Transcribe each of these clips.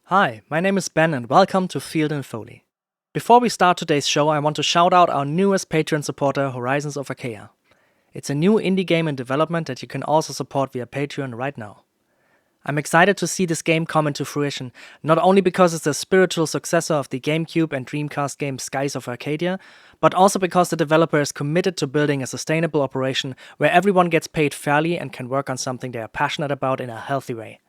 Hi, my name is Ben and welcome to Field and Foley. Before we start today's show, I want to shout out our newest Patreon supporter, Horizons of Achaea. It's a new indie game in development that you can also support via Patreon right now. I'm excited to see this game come into fruition, not only because it's the spiritual successor of the GameCube and Dreamcast game Skies of Arcadia, but also because the developer is committed to building a sustainable operation where everyone gets paid fairly and can work on something they are passionate about in a healthy way.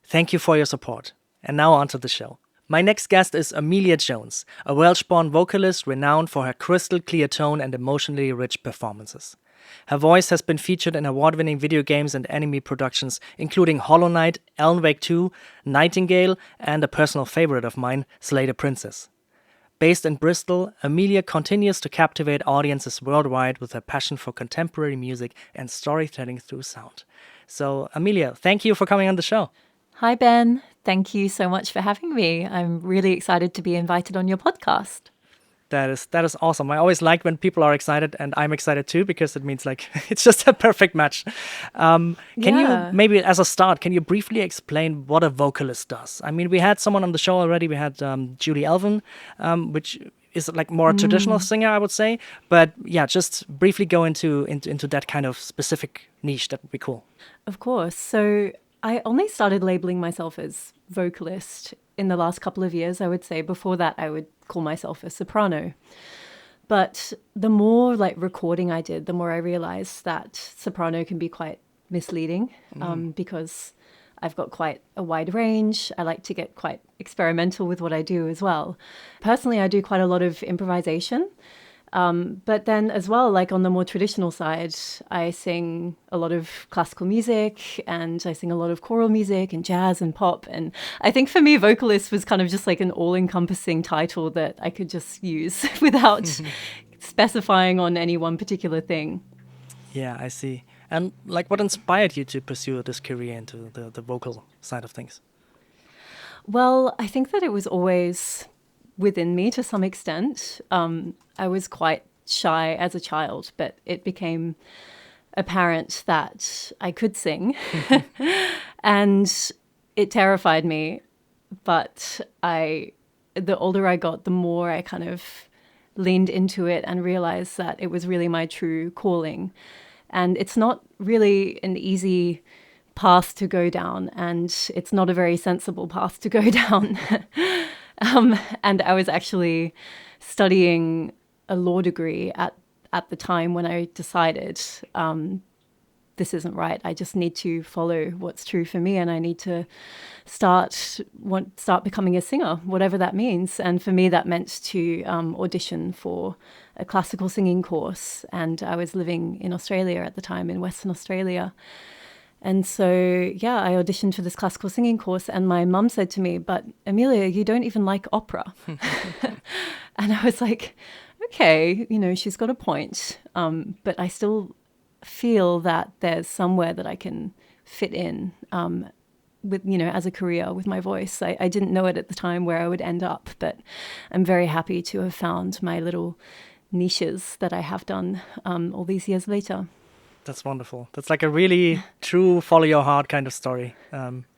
Thank you for your support. And now on to the show. My next guest is Amelia Jones, a Welsh-born vocalist renowned for her crystal clear tone and emotionally rich performances. Her voice has been featured in award-winning video games and anime productions, including Hollow Knight, Alan Wake 2, Nightingale, and a personal favorite of mine, Slay the Princess. Based in Bristol, Amelia continues to captivate audiences worldwide with her passion for contemporary music and storytelling through sound. So, Amelia, thank you for coming on the show. Hi, Ben. Thank you so much for having me. I'm really excited to be invited on your podcast. That is awesome. I always like when people are excited, and I'm excited too, because it means like it's just a perfect match. Can you maybe, as a start, can you briefly explain what a vocalist does? I mean, we had someone on the show already. We had Julie Elvin, which is like more a traditional singer, I would say. But yeah, just briefly go into that kind of specific niche. That would be cool. Of course. So I only started labeling myself as vocalist in the last couple of years, I would say. Before that, I would call myself a soprano. But the more recording I did, the more I realized that soprano can be quite misleading because I've got quite a wide range. I like to get quite experimental with what I do as well. Personally, I do quite a lot of improvisation. But then as well, on the more traditional side, I sing a lot of classical music and I sing a lot of choral music and jazz and pop. And I think for me, vocalist was kind of just an all-encompassing title that I could just use without specifying on any one particular thing. Yeah, I see. And what inspired you to pursue this career into the vocal side of things? Well, I think that it was always within me to some extent. I was quite shy as a child, but it became apparent that I could sing and it terrified me. But the older I got, the more I kind of leaned into it and realized that it was really my true calling. And it's not really an easy path to go down, and it's not a very sensible path to go down. And I was actually studying a law degree at the time when I decided this isn't right. I just need to follow what's true for me, and I need to start becoming a singer, whatever that means. And for me, that meant to audition for a classical singing course. And I was living in Australia at the time, in Western Australia. And so, yeah, I auditioned for this classical singing course, and my mum said to me, "But Amelia, you don't even like opera." And I was like, okay, she's got a point. But I still feel that there's somewhere that I can fit in with, as a career with my voice. I didn't know it at the time where I would end up, but I'm very happy to have found my little niches that I have done all these years later. That's wonderful. That's a really true follow your heart kind of story.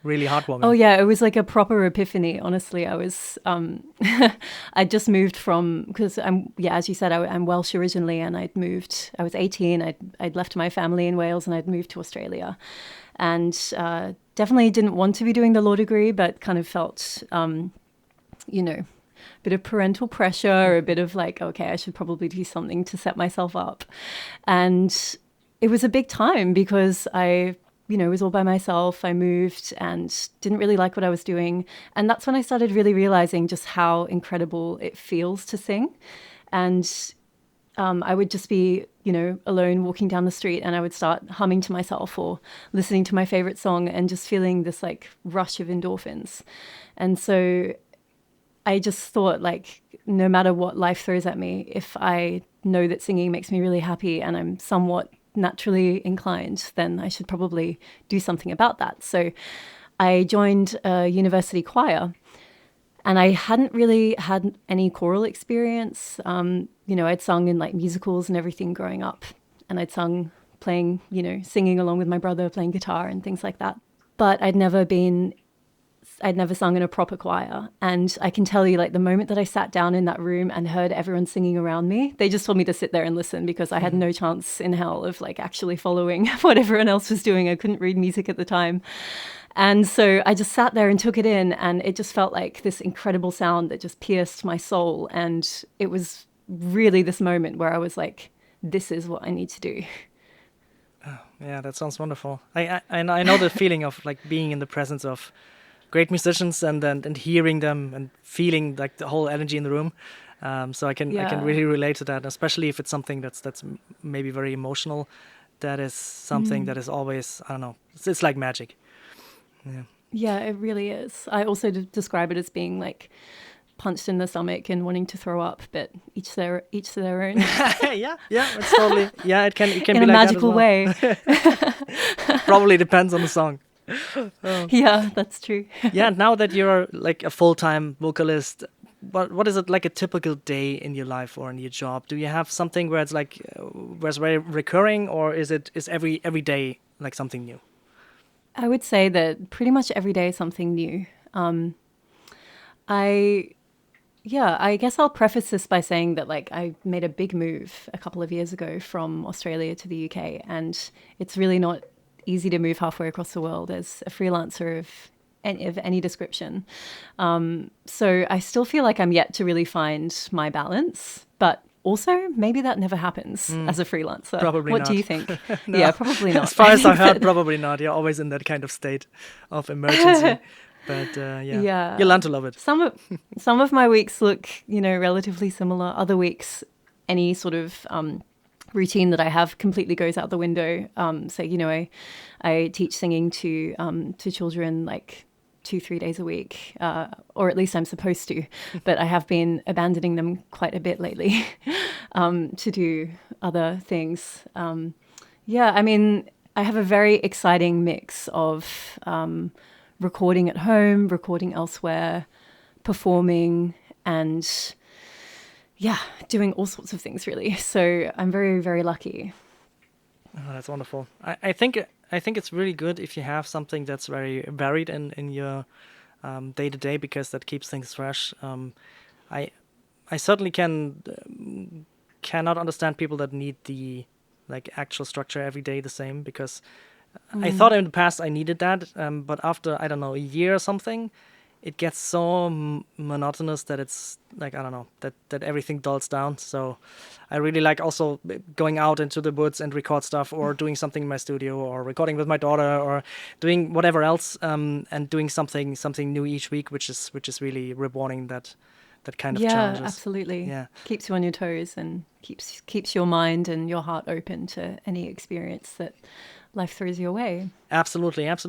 Really heartwarming. Oh yeah, it was a proper epiphany. Honestly, I was, I just moved because as you said, I'm Welsh originally, and I was 18. I'd left my family in Wales and I'd moved to Australia, and definitely didn't want to be doing the law degree, but kind of felt, a bit of parental pressure, a bit of okay, I should probably do something to set myself up. And it was a big time because I was all by myself. I moved and didn't really like what I was doing. And that's when I started really realizing just how incredible it feels to sing. And I would just be, alone walking down the street, and I would start humming to myself or listening to my favorite song and just feeling this like rush of endorphins. And so I just thought, like, no matter what life throws at me, if I know that singing makes me really happy and I'm somewhat naturally inclined, then I should probably do something about that. So I joined a university choir, and I hadn't really had any choral experience. I'd sung in like musicals and everything growing up, and I'd sung playing, singing along with my brother, playing guitar and things like that. But I'd never sung in a proper choir. And I can tell you, like, the moment that I sat down in that room and heard everyone singing around me, they just told me to sit there and listen, because I had no chance in hell of like actually following what everyone else was doing. I couldn't read music at the time. And so I just sat there and took it in, and it just felt like this incredible sound that just pierced my soul. And it was really this moment where I was like, this is what I need to do. Oh, yeah, that sounds wonderful. I know the feeling of like being in the presence of great musicians and hearing them and feeling like the whole energy in the room. So I can really relate to that, especially if it's something that's maybe very emotional. That is something that is always, I don't know, it's like magic. Yeah, it really is. I also describe it as being like punched in the stomach and wanting to throw up, but each to their own. yeah, it's totally, it can in be a like magical that as well. way. Probably depends on the song. Yeah, that's true. Yeah, now that you're like a full-time vocalist, what is it like a typical day in your life or in your job? Do you have something where it's like where it's very recurring, or is every day like something new? I would say that pretty much every day is something new. I guess I'll preface this by saying that like I made a big move a couple of years ago from Australia to the UK, and it's really not easy to move halfway across the world as a freelancer of any description. So I still feel like I'm yet to really find my balance, but also maybe that never happens as a freelancer. Probably what not. do you think? No. Yeah, probably not. As far as I heard, probably not. You're always in that kind of state of emergency. But you learn to love it. Some of my weeks look, relatively similar. Other weeks, any sort of routine that I have completely goes out the window. So, I teach singing to children like 2-3 days a week, or at least I'm supposed to, but I have been abandoning them quite a bit lately to do other things. I mean, I have a very exciting mix of recording at home, recording elsewhere, performing, and doing all sorts of things really. So I'm very, very lucky. Oh, that's wonderful. I think it's really good if you have something that's very varied in your day to day, because that keeps things fresh. I certainly cannot understand people that need the like actual structure every day the same, because I thought in the past I needed that, but after I don't know a year or something, it gets so monotonous that it's like, I don't know, that everything dulls down. So I really like also going out into the woods and record stuff, or doing something in my studio, or recording with my daughter, or doing whatever else, and doing something new each week, which is really rewarding, that kind of challenges. Yeah, absolutely. Yeah. Keeps you on your toes and keeps your mind and your heart open to any experience that life throws your way. Absolutely. And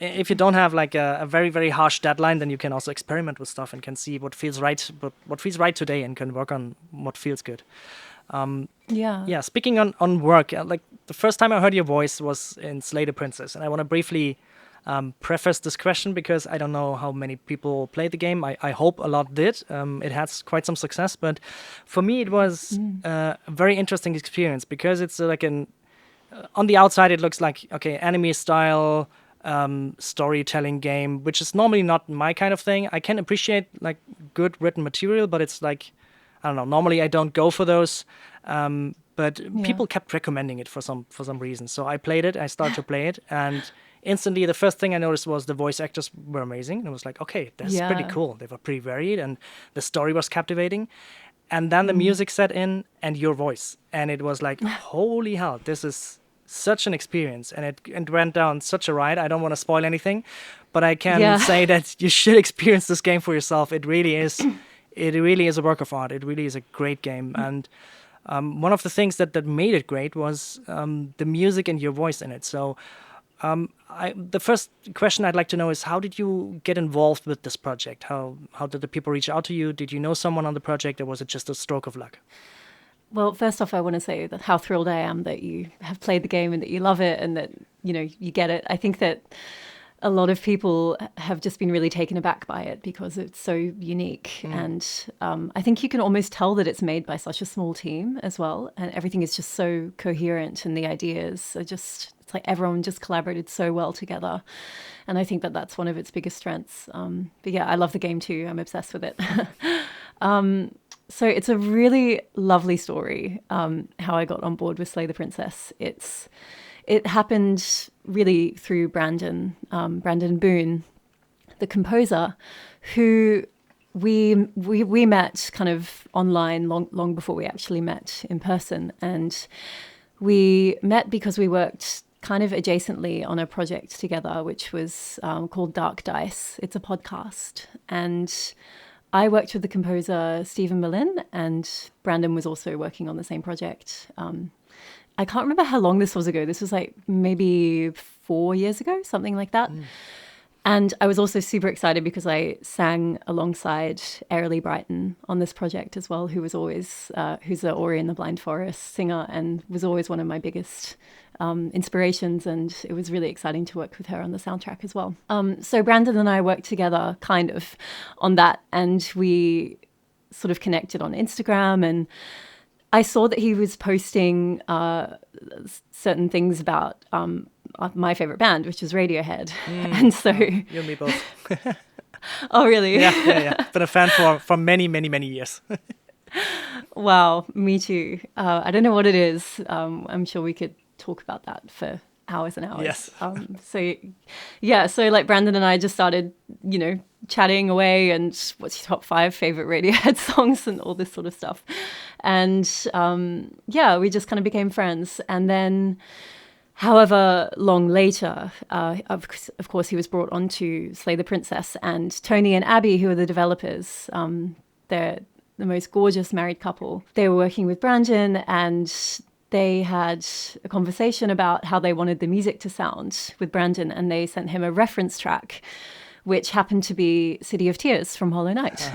if you don't have like a very, very harsh deadline, then you can also experiment with stuff and can see what feels right, but what feels right today, and can work on what feels good. Speaking on work, like the first time I heard your voice was in Slay the Princess, and I want to briefly preface this question because I don't know how many people played the game. I hope a lot did. It has quite some success, but for me it was a very interesting experience, because it's like on the outside it looks like, okay, anime style storytelling game, which is normally not my kind of thing. I can appreciate like good written material, but it's like, I don't know, normally I don't go for those. But people kept recommending it for some reason. So I played it, I started to play it, and instantly the first thing I noticed was the voice actors were amazing. And I was like, okay, that's pretty cool. They were pretty varied, and the story was captivating. And then the music set in, and your voice. And it was like, holy hell, this is such an experience, and it went down such a ride. I don't want to spoil anything, but I can Yeah. say that you should experience this game for yourself. It really is, it really is a work of art. It really is a great game, and one of the things that made it great was the music and your voice in it. So the first question I'd like to know is, how did you get involved with this project? How did the people reach out to you? Did you know someone on the project, or was it just a stroke of luck? Well, first off, I want to say that how thrilled I am that you have played the game and that you love it and that, you get it. I think that a lot of people have just been really taken aback by it because it's so unique. And I think you can almost tell that it's made by such a small team as well. And everything is just so coherent, and the ideas are just, it's like everyone just collaborated so well together. And I think that that's one of its biggest strengths. But yeah, I love the game too. I'm obsessed with it. So it's a really lovely story, how I got on board with Slay the Princess. It happened really through Brandon Boone, the composer, who we met kind of online long before we actually met in person. And we met because we worked kind of adjacently on a project together, which was called Dark Dice. It's a podcast. And I worked with the composer Stephen Merlin, and Brandon was also working on the same project. I can't remember how long this was ago. This was like maybe 4 years ago, something like that. And I was also super excited because I sang alongside Airlie Brighton on this project as well, who was always, who's the Ori and the Blind Forest singer and was always one of my biggest inspirations. And it was really exciting to work with her on the soundtrack as well. So Brandon and I worked together kind of on that, and we sort of connected on Instagram, and I saw that he was posting certain things about my favorite band, which is Radiohead. And so... You and me both. Oh, really? Yeah. Been a fan for many, many, many years. Wow, me too. I don't know what it is. I'm sure we could talk about that for hours and hours. Yes. So like Brandon and I just started, chatting away and what's your top 5 favorite Radiohead songs and all this sort of stuff. And we just kind of became friends. And then however long later, of course, he was brought on to Slay the Princess, and Tony and Abby, who are the developers, they're the most gorgeous married couple. They were working with Brandon, and they had a conversation about how they wanted the music to sound with Brandon, and they sent him a reference track, which happened to be City of Tears from Hollow Knight.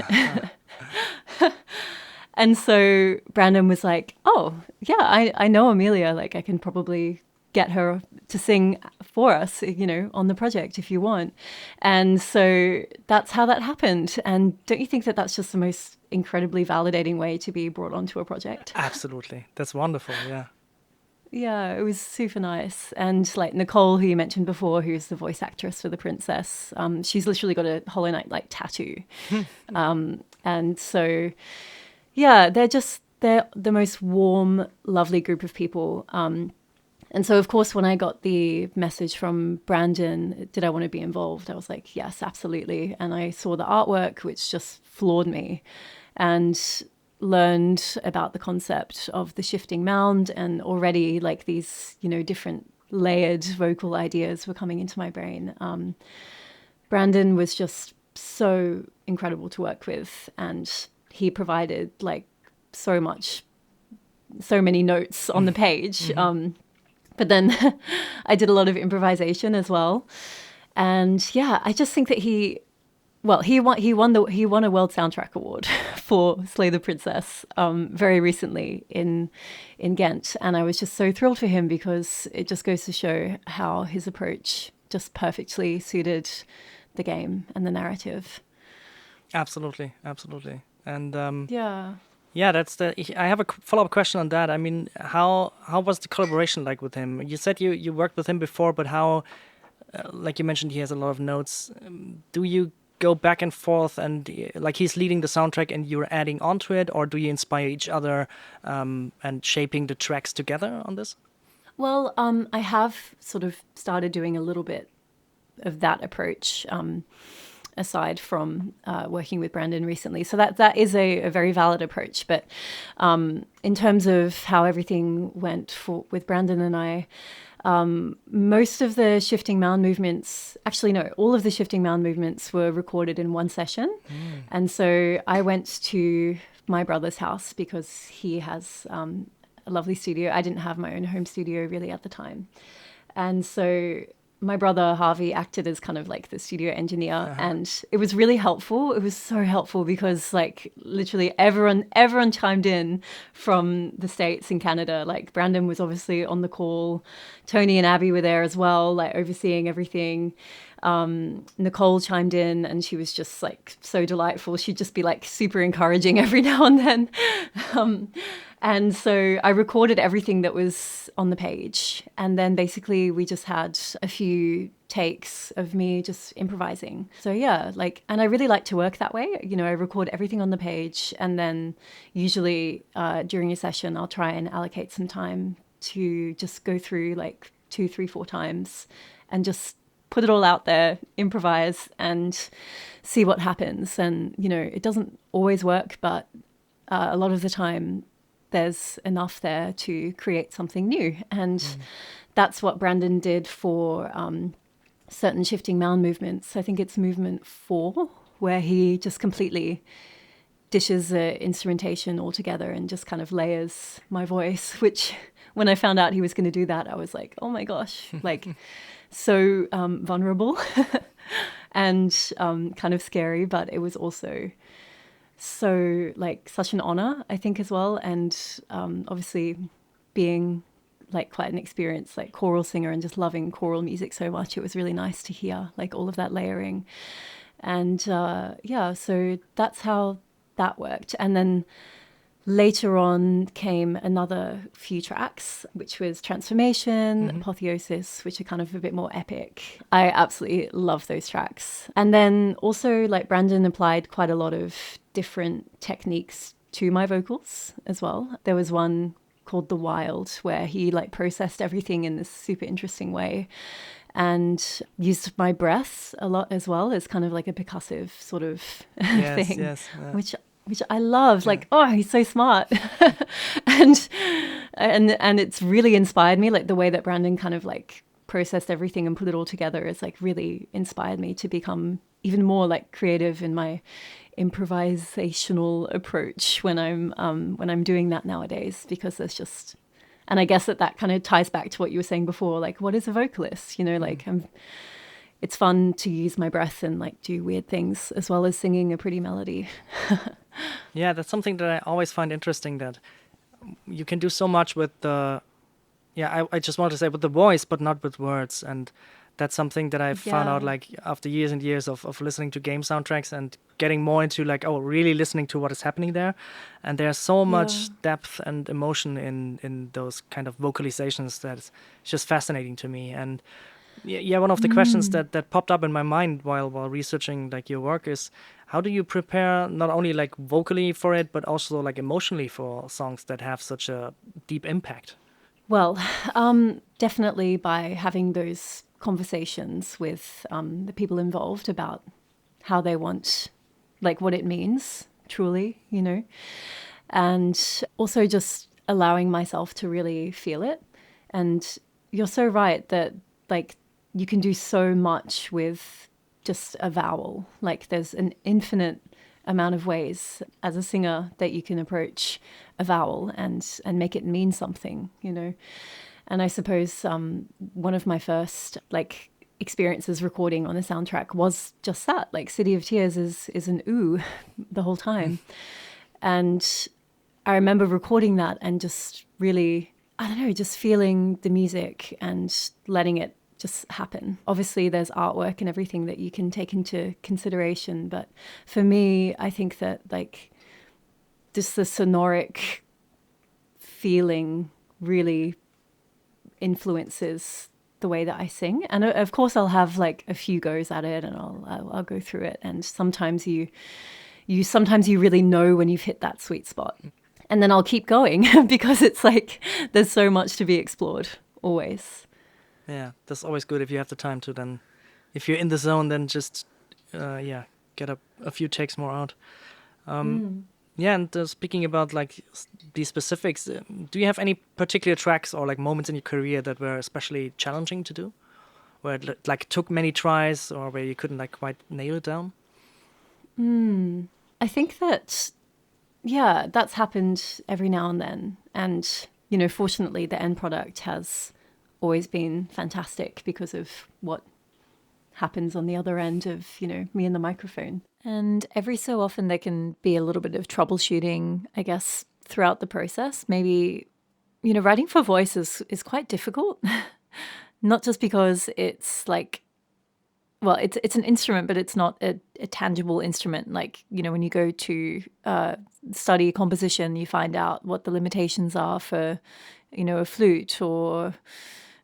And so Brandon was like, oh, yeah, I know Amelia. Like, I can probably get her to sing for us, on the project if you want. And so that's how that happened. And don't you think that that's just the most incredibly validating way to be brought onto a project? Absolutely. That's wonderful, yeah. Yeah, it was super nice. And like Nicole, who you mentioned before, who's the voice actress for the princess, she's literally got a Hollow Knight like tattoo. And so, yeah, they're the most warm, lovely group of people. And so, of course, when I got the message from Brandon, did I want to be involved? I was like, yes, absolutely. And I saw the artwork, which just floored me, and learned about the concept of the shifting mound, and already like these, different layered vocal ideas were coming into my brain. Brandon was just so incredible to work with, and he provided like so many notes on the page. But then I did a lot of improvisation as well. And yeah, I just think that he won a World Soundtrack Award for Slay the Princess very recently in Ghent. And I was just so thrilled for him, because it just goes to show how his approach just perfectly suited the game and the narrative. Absolutely. And Yeah, I have a follow-up question on that. I mean, how was the collaboration like with him? You said you worked with him before, but how, like you mentioned, he has a lot of notes. Do you go back and forth, and like he's leading the soundtrack and you're adding onto it, or do you inspire each other and shaping the tracks together on this? well, I have sort of started doing a little bit of that approach. aside from working with Brandon recently. So that is a very valid approach. But in terms of how everything went with Brandon and I, most of the shifting mound movements, actually no, all of the shifting mound movements were recorded in one session. And so I went to my brother's house because he has a lovely studio. I didn't have my own home studio really at the time. And so my brother Harvey acted as kind of like the studio engineer, and it was really helpful. It was so helpful because like literally everyone chimed in from the States and Canada. Like Brandon was obviously on the call. Tony and Abby were there as well, like overseeing everything. Nicole chimed in and she was just like so delightful. She'd just be like super encouraging every now and then. And so I recorded everything that was on the page. And then basically we just had a few takes of me just improvising. So yeah, like, and I really like to work that way. You know, I record everything on the page, and then usually during a session, I'll try and allocate some time to just go through like 2, 3, 4 times and just put it all out there, improvise and see what happens. And, you know, it doesn't always work, but a lot of the time there's enough there to create something new. And that's what Brandon did for certain shifting mound movements. I think it's movement 4, where he just completely dishes the instrumentation all together and just kind of layers my voice, which when I found out he was going to do that, I was like, oh my gosh, like so vulnerable and kind of scary, but it was also so like such an honor, I think, as well. And obviously being like quite an experienced like choral singer and just loving choral music so much, it was really nice to hear like all of that layering. And yeah, so that's how that worked. And then later on came another few tracks, which was Transformation, Apotheosis, which are kind of a bit more epic. I absolutely love those tracks. And then also like Brandon applied quite a lot of different techniques to my vocals as well. There was one called The Wild, where he like processed everything in this super interesting way and used my breath a lot as well as kind of like a percussive sort of thing, which I loved. Like, oh, he's so smart. and it's really inspired me, like the way that Brandon kind of like processed everything and put it all together is like really inspired me to become even more like creative in my improvisational approach when I'm doing that nowadays, because there's just, and I guess that kind of ties back to what you were saying before, like what is a vocalist, you know, like it's fun to use my breath and like do weird things as well as singing a pretty melody. Yeah, that's something that I always find interesting, that you can do so much with the, I just want to say with the voice, but not with words. And that's something that I found out like after years and years of listening to game soundtracks and getting more into like, really listening to what is happening there. And there's so much depth and emotion in those kind of vocalizations that it's just fascinating to me. And one of the questions that popped up in my mind while researching like your work is, how do you prepare not only like vocally for it, but also like emotionally for songs that have such a deep impact? Well, definitely by having those conversations with the people involved about how they want, like what it means truly, you know, and also just allowing myself to really feel it. And you're so right that like you can do so much with just a vowel. Like there's an infinite amount of ways as a singer that you can approach a vowel and make it mean something, you know. And I suppose one of my first like experiences recording on the soundtrack was just that. Like City of Tears is an ooh the whole time. And I remember recording that and just really, I don't know, just feeling the music and letting it just happen. Obviously there's artwork and everything that you can take into consideration, but for me, I think that like just the sonoric feeling really influences the way that I sing. And of course I'll have like a few goes at it and I'll go through it, and sometimes you really know when you've hit that sweet spot, and then I'll keep going because it's like there's so much to be explored always. Yeah, that's always good if you have the time to then, if you're in the zone, then just get a few takes more out. Yeah, and speaking about like these specifics, do you have any particular tracks or like moments in your career that were especially challenging to do, where it like took many tries or where you couldn't like quite nail it down? I think that, yeah, that's happened every now and then. And, you know, fortunately, the end product has always been fantastic because of what happens on the other end of, you know, me and the microphone. And every so often there can be a little bit of troubleshooting, I guess, throughout the process. Maybe, you know, writing for voice is quite difficult. Not just because it's like, well, it's an instrument, but it's not a tangible instrument. Like, you know, when you go to study composition, you find out what the limitations are for, you know, a flute or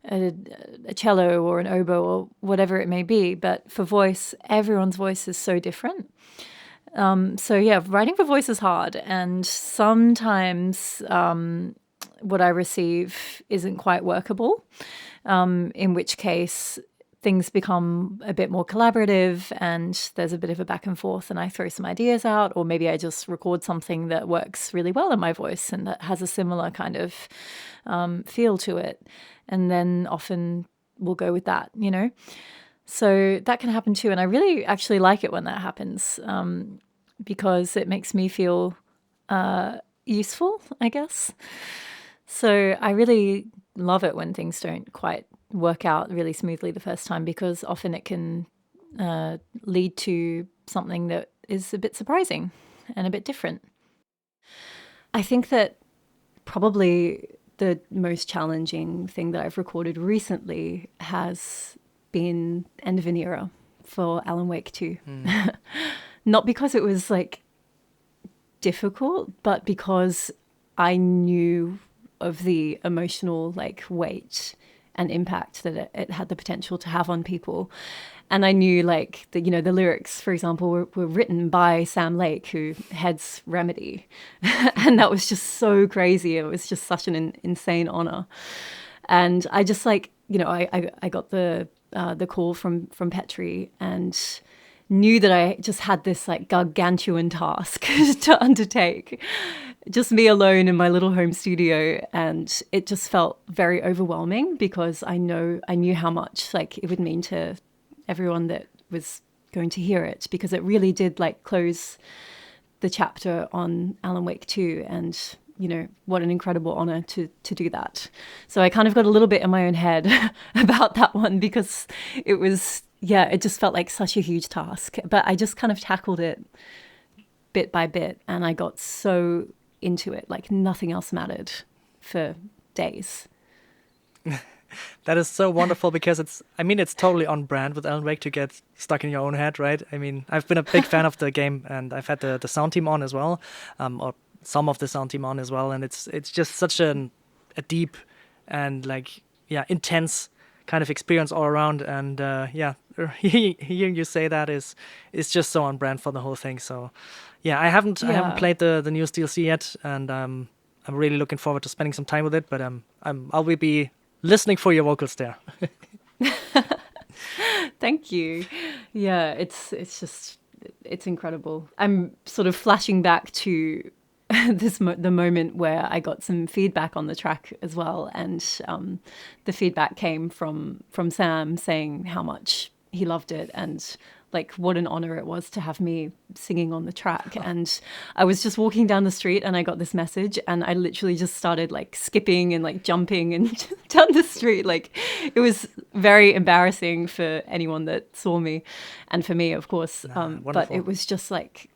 a cello or an oboe or whatever it may be. But for voice, everyone's voice is so different. So yeah, writing for voice is hard. And sometimes what I receive isn't quite workable, in which case things become a bit more collaborative and there's a bit of a back and forth and I throw some ideas out, or maybe I just record something that works really well in my voice and that has a similar kind of feel to it. And then often we'll go with that, you know? So that can happen too. And I really actually like it when that happens because it makes me feel useful, I guess. So I really love it when things don't quite work out really smoothly the first time, because often it can lead to something that is a bit surprising and a bit different. I think that probably the most challenging thing that I've recorded recently has been End of an Era for Alan Wake 2. Not because it was like difficult, but because I knew of the emotional like weight and impact that it had the potential to have on people. And I knew like the, you know, the lyrics, for example, were written by Sam Lake, who heads Remedy. And that was just so crazy. It was just such an insane honor. And I just like, you know, I got the call from Petri and knew that I just had this like gargantuan task to undertake, just me alone in my little home studio. And it just felt very overwhelming because I knew how much like it would mean to everyone that was going to hear it, because it really did like close the chapter on Alan Wake 2. And, you know, what an incredible honor to do that. So I kind of got a little bit in my own head about that one, because it was, yeah, it just felt like such a huge task. But I just kind of tackled it bit by bit, and I got so into it, like nothing else mattered for days. That is so wonderful, because it's totally on brand with Alan Wake to get stuck in your own head, right? I mean, I've been a big fan of the game, and I've had the sound team on as well, or some of the sound team on as well, and it's just such a deep and like, yeah, intense kind of experience all around. And yeah, hearing you say that is just so on brand for the whole thing. So yeah, I haven't played the newest DLC yet, and I'm really looking forward to spending some time with it. But I'll be listening for your vocals there. Thank you. Yeah, it's incredible. I'm sort of flashing back to the moment where I got some feedback on the track as well, and the feedback came from Sam saying how much he loved it and like what an honor it was to have me singing on the track. And I was just walking down the street and I got this message, and I literally just started like skipping and like jumping and down the street. Like it was very embarrassing for anyone that saw me, and for me, of course. But it was just like,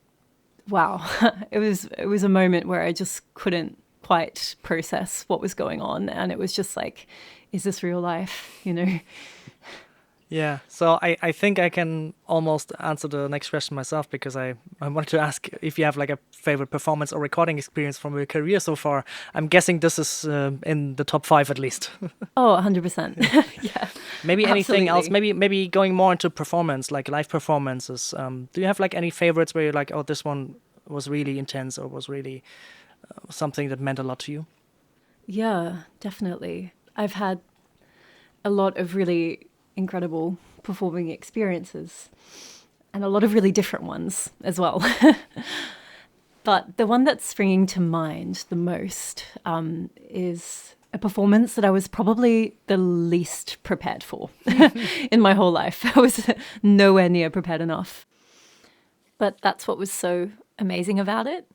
wow. It was a moment where I just couldn't quite process what was going on, and it was just like, is this real life, you know? Yeah, so I think I can almost answer the next question myself, because I wanted to ask if you have like a favorite performance or recording experience from your career so far. I'm guessing this is in the top 5 at least. Oh, 100%. Yeah. Maybe anything absolutely. else? Maybe going more into performance, like live performances. Do you have like any favorites where you're like, oh, this one was really intense or was really something that meant a lot to you? Yeah, definitely. I've had a lot of really incredible performing experiences. and a lot of really different ones as well. But the one that's springing to mind the most is a performance that I was probably the least prepared for in my whole life. I was nowhere near prepared enough. But that's what was so amazing about it,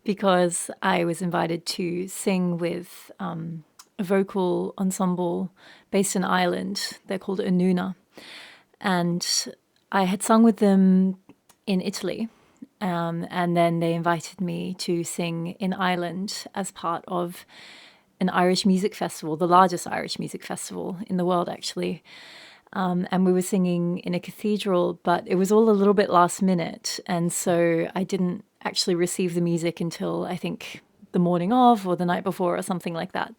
because I was invited to sing with a vocal ensemble based in Ireland. They're called Anuna. And I had sung with them in Italy. And then they invited me to sing in Ireland as part of an Irish music festival, the largest Irish music festival in the world, actually. And we were singing in a cathedral, but it was all a little bit last minute. And so I didn't actually receive the music until I think the morning of or the night before or something like that.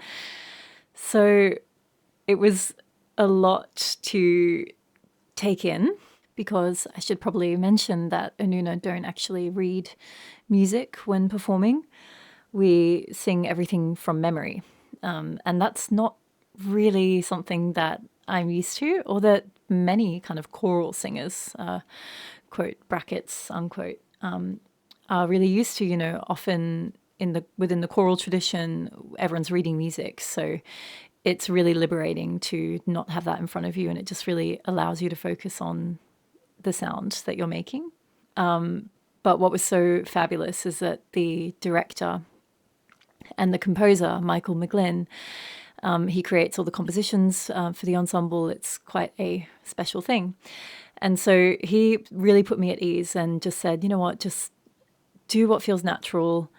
So it was a lot to take in, because I should probably mention that Anuna don't actually read music when performing. We sing everything from memory. And that's not really something that I'm used to, or that many kind of choral singers, quote, brackets, unquote, are really used to. Often within the choral tradition, everyone's reading music. So it's really liberating to not have that in front of you, and it just really allows you to focus on the sound that you're making. But what was so fabulous is that the director and the composer, Michael McGlynn, he creates all the compositions for the ensemble. It's quite a special thing. And so he really put me at ease and just said, you know what, just do what feels natural,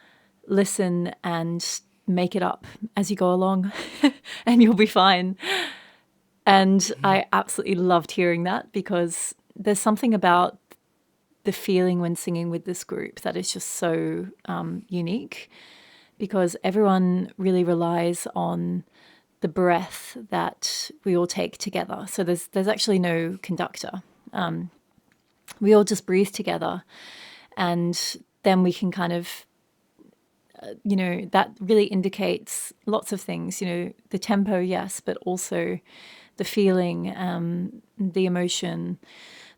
listen and make it up as you go along and you'll be fine. And I absolutely loved hearing that, because there's something about the feeling when singing with this group that is just so unique, because everyone really relies on the breath that we all take together. So there's actually no conductor. We all just breathe together, and then we can kind of, that really indicates lots of things, the tempo, yes, but also the feeling, the emotion,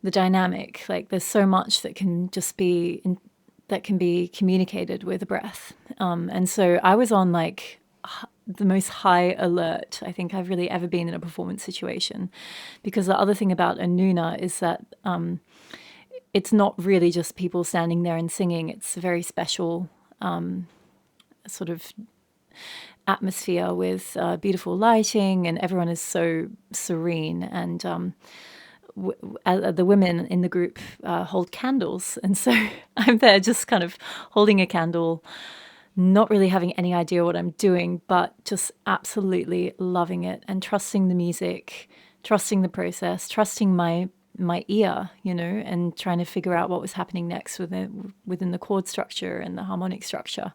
the dynamic. Like there's so much that can just be that can be communicated with a breath. And so I was on like the most high alert I think I've really ever been in a performance situation, because the other thing about Anuna is that it's not really just people standing there and singing. It's a very special sort of atmosphere with beautiful lighting, and everyone is so serene. And the women in the group hold candles, and so I'm there just kind of holding a candle, not really having any idea what I'm doing, but just absolutely loving it and trusting the music, trusting the process, trusting my ear, and trying to figure out what was happening next within the chord structure and the harmonic structure.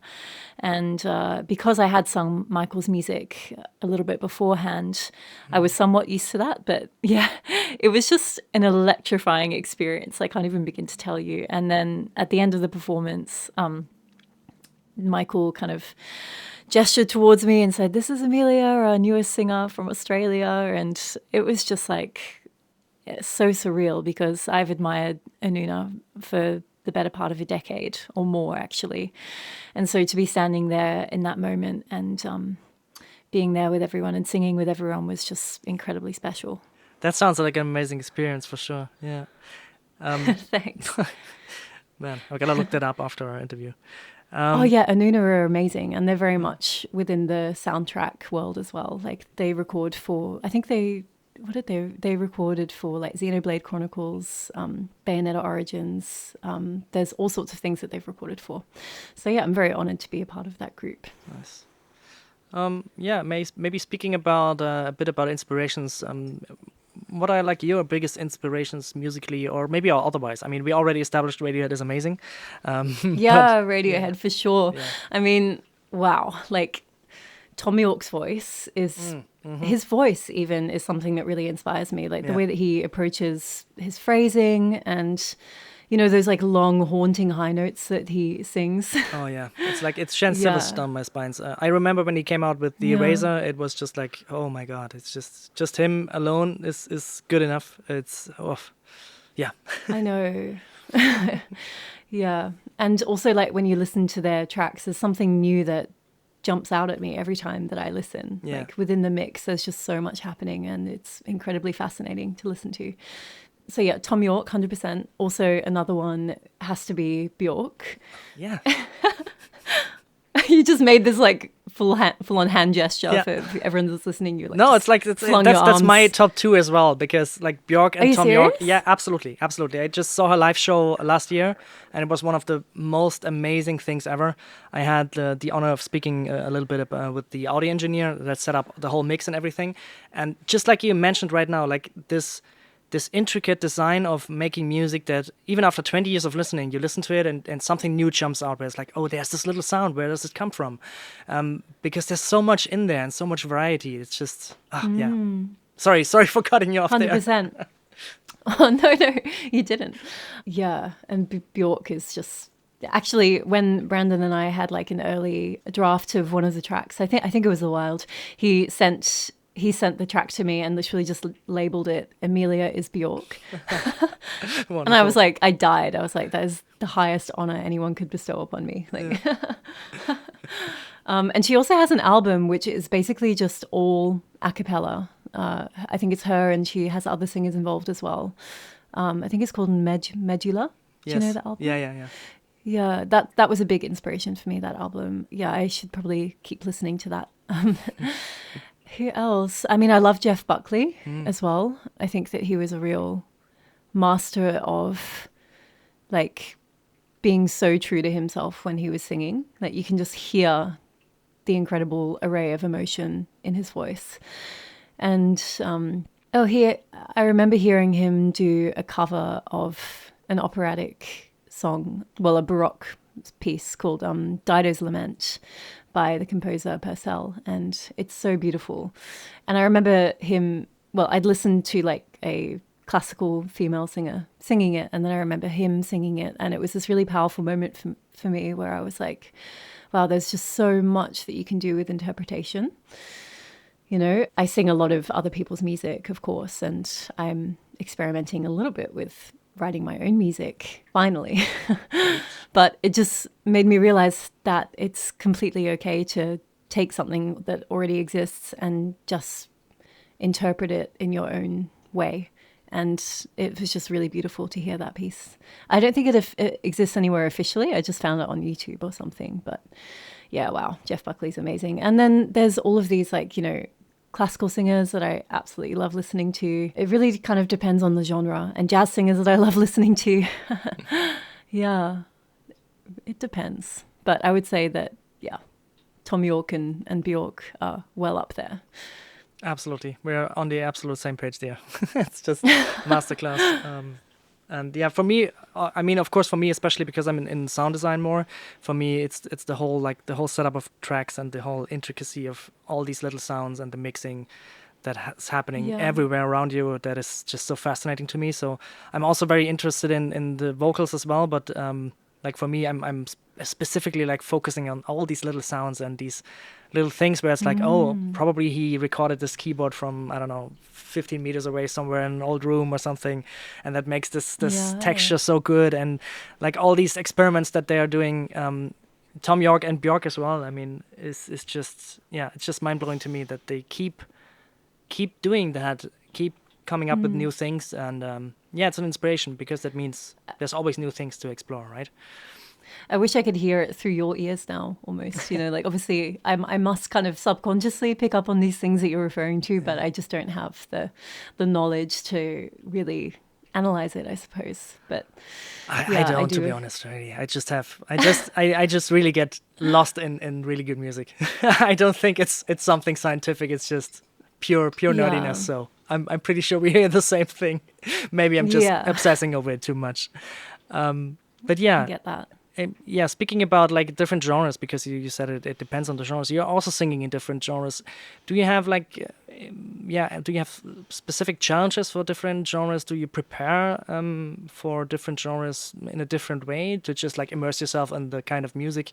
And because I had sung Michael's music a little bit beforehand, I was somewhat used to that. But yeah, it was just an electrifying experience. I can't even begin to tell you. And then at the end of the performance, Michael kind of gestured towards me and said, "This is Amelia, our newest singer from Australia." And it was just like, it's so surreal, because I've admired Anuna for the better part of a decade or more, actually. And so to be standing there in that moment and being there with everyone and singing with everyone was just incredibly special. That sounds like an amazing experience for sure. Yeah. Thanks. Man, I gotta look that up after our interview. Oh yeah, Anuna are amazing, and they're very much within the soundtrack world as well. Like they record for, I think they recorded for like Xenoblade Chronicles, Bayonetta Origins. There's all sorts of things that they've recorded for. So yeah, I'm very honored to be a part of that group. Nice. Yeah, maybe speaking about a bit about inspirations. What are like your biggest inspirations musically, or maybe otherwise? I mean, we already established Radiohead is amazing. Yeah, Radiohead for sure. Yeah. I mean, wow, like Tom York's voice is, his voice even is something that really inspires me. Like the way that he approaches his phrasing and, those like long haunting high notes that he sings. Oh yeah, it's like it's Shan Silver's down my spines. I remember when he came out with the Eraser, it was just like, oh my god, it's just him alone is good enough. It's Yeah. I know. Yeah. And also, like, when you listen to their tracks, there's something new that jumps out at me every time that I listen. Yeah. Like, within the mix, there's just so much happening, and it's incredibly fascinating to listen to. So yeah, Tom York, 100%. Also, another one has to be Bjork. Yeah. You just made this like full on hand gesture Yeah. for everyone that's listening. You like No, just it's like flung your that's my arms. top two as well, because like Bjork Are and you Tom York. serious? Yeah, absolutely, absolutely. I just saw her live show last year, and it was one of the most amazing things ever. I had the honor of speaking a little bit with the audio engineer that set up the whole mix and everything. And just like you mentioned right now, like this intricate design of making music that even after 20 years of listening, you listen to it and something new jumps out where it's like, oh, there's this little sound. Where does it come from? Because there's so much in there and so much variety. It's just, yeah. Sorry for cutting you off 100%. there. Oh, no, you didn't. Yeah, and Bjork is just... Actually, when Brandon and I had like an early draft of one of the tracks, I think it was The Wild, he sent the track to me and literally just labeled it "Amelia is Bjork." And I was like, I died. I was like, that is the highest honor anyone could bestow upon me. Like, yeah. And she also has an album which is basically just all a cappella. I think it's her, and she has other singers involved as well. I think it's called Medulla. Do you know that album? Yeah. Yeah, that was a big inspiration for me, that album. Yeah, I should probably keep listening to that. Who else? I mean, I love Jeff Buckley as well. I think that he was a real master of like being so true to himself when he was singing. Like, you can just hear the incredible array of emotion in his voice. And I remember hearing him do a cover of an operatic song, well, a Baroque piece called Dido's Lament by the composer Purcell, and it's so beautiful. And I remember I'd listened to like a classical female singer singing it, and then I remember him singing it, and it was this really powerful moment for me where I was like, wow, there's just so much that you can do with interpretation. You know, I sing a lot of other people's music, of course, and I'm experimenting a little bit with writing my own music, finally. But it just made me realize that it's completely okay to take something that already exists and just interpret it in your own way. And it was just really beautiful to hear that piece. I don't think it exists anywhere officially. I just found it on YouTube or something. But yeah, wow, Jeff Buckley's amazing. And then there's all of these, like, you know, classical singers that I absolutely love listening to. It really kind of depends on the genre. And jazz singers that I love listening to. Yeah, it depends. But I would say that, yeah, Tom York and Bjork are well up there. Absolutely. We're on the absolute same page there. It's just masterclass. And yeah, for me, I mean, of course, for me, especially because I'm in sound design more, for me, it's the whole setup of tracks and the whole intricacy of all these little sounds and the mixing that's happening everywhere around you. That is just so fascinating to me. So I'm also very interested in the vocals as well. But like for me, I'm specifically like focusing on all these little sounds and these little things where it's like, oh, probably he recorded this keyboard from, I don't know, 15 meters away somewhere in an old room or something, and that makes this texture so good. And like all these experiments that they are doing, Tom York and Bjork as well, I mean, is just, yeah, it's just mind-blowing to me that they keep doing that, keep coming up with new things. And yeah, it's an inspiration, because that means there's always new things to explore, right? I wish I could hear it through your ears now, almost. You know, like, obviously I must kind of subconsciously pick up on these things that you're referring to, but I just don't have the knowledge to really analyze it, I suppose. But I don't, to be honest, really. I just really get lost in really good music. I don't think it's something scientific. It's just pure nerdiness. So I'm pretty sure we hear the same thing. Maybe I'm just obsessing over it too much. But yeah, I get that. Yeah, speaking about like different genres, because you said it depends on the genres. You're also singing in different genres. Do you have like, do you have specific challenges for different genres? Do you prepare for different genres in a different way to just like immerse yourself in the kind of music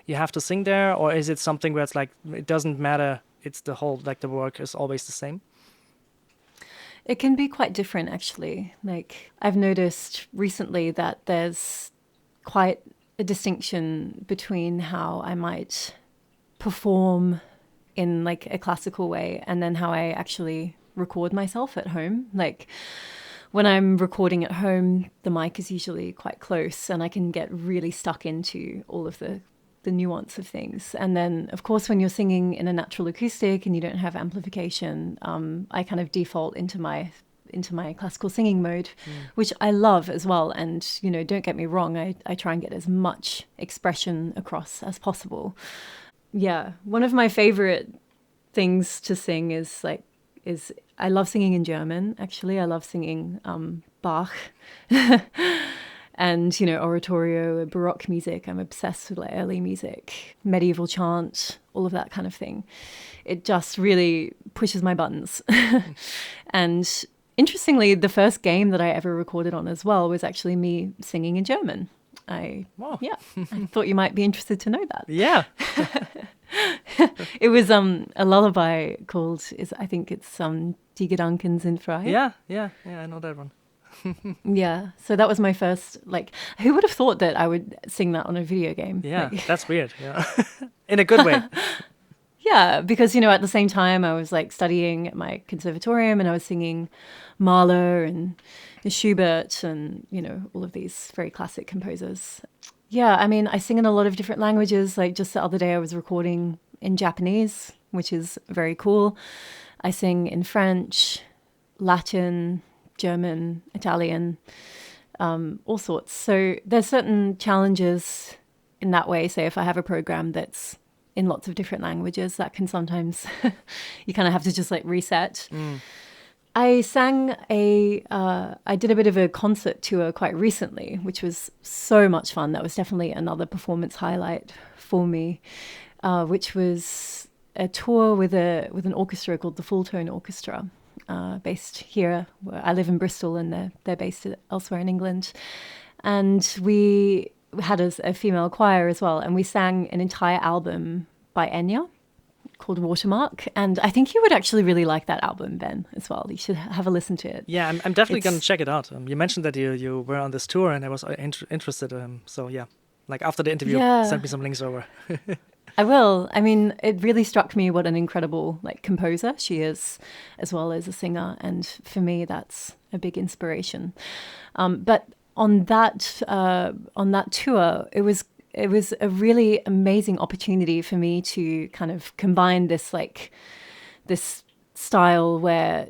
you have to sing there? Or is it something where it's like, it doesn't matter, it's the whole, like the work is always the same? It can be quite different, actually. Like, I've noticed recently that there's quite a distinction between how I might perform in like a classical way and then how I actually record myself at home. Like, when I'm recording at home, the mic is usually quite close and I can get really stuck into all of the nuance of things. And then, of course, when you're singing in a natural acoustic and you don't have amplification, I kind of default into my classical singing mode, which I love as well. And, you know, don't get me wrong, I try and get as much expression across as possible. Yeah, one of my favorite things to sing is I love singing in German, actually. I love singing Bach and, you know, oratorio, Baroque music. I'm obsessed with like early music, medieval chant, all of that kind of thing. It just really pushes my buttons. And interestingly, the first game that I ever recorded on as well was actually me singing in German. Wow. Yeah, I thought you might be interested to know that. Yeah. It was a lullaby called, I think it's Die Gedanken sind frei. Yeah, I know that one. Yeah, so that was my first, like, who would have thought that I would sing that on a video game? Yeah, Like, that's weird. Yeah. In a good way. yeah, because, you know, at the same time I was like studying at my conservatorium and I was singing Mahler and Schubert and, you know, all of these very classic composers. Yeah, I mean, I sing in a lot of different languages. Like just the other day I was recording in Japanese, which is very cool. I sing in French, Latin, German, Italian, all sorts. So there's certain challenges in that way. Say if I have a program that's in lots of different languages, that can sometimes, you kind of have to just like reset. I did a bit of a concert tour quite recently, which was so much fun. That was definitely another performance highlight for me, which was a tour with an orchestra called the Full Tone Orchestra, based here. Where I live in Bristol and they're based elsewhere in England. And we had a female choir as well. And we sang an entire album by Enya called Watermark. And I think you would actually really like that album, Ben, as well. You should have a listen to it. Yeah, I'm definitely going to check it out. You mentioned that you were on this tour and I was interested. So yeah, like after the interview, send me some links over. I will. I mean, it really struck me what an incredible like composer she is, as well as a singer. And for me, that's a big inspiration. But on that tour, it was a really amazing opportunity for me to kind of combine this style where,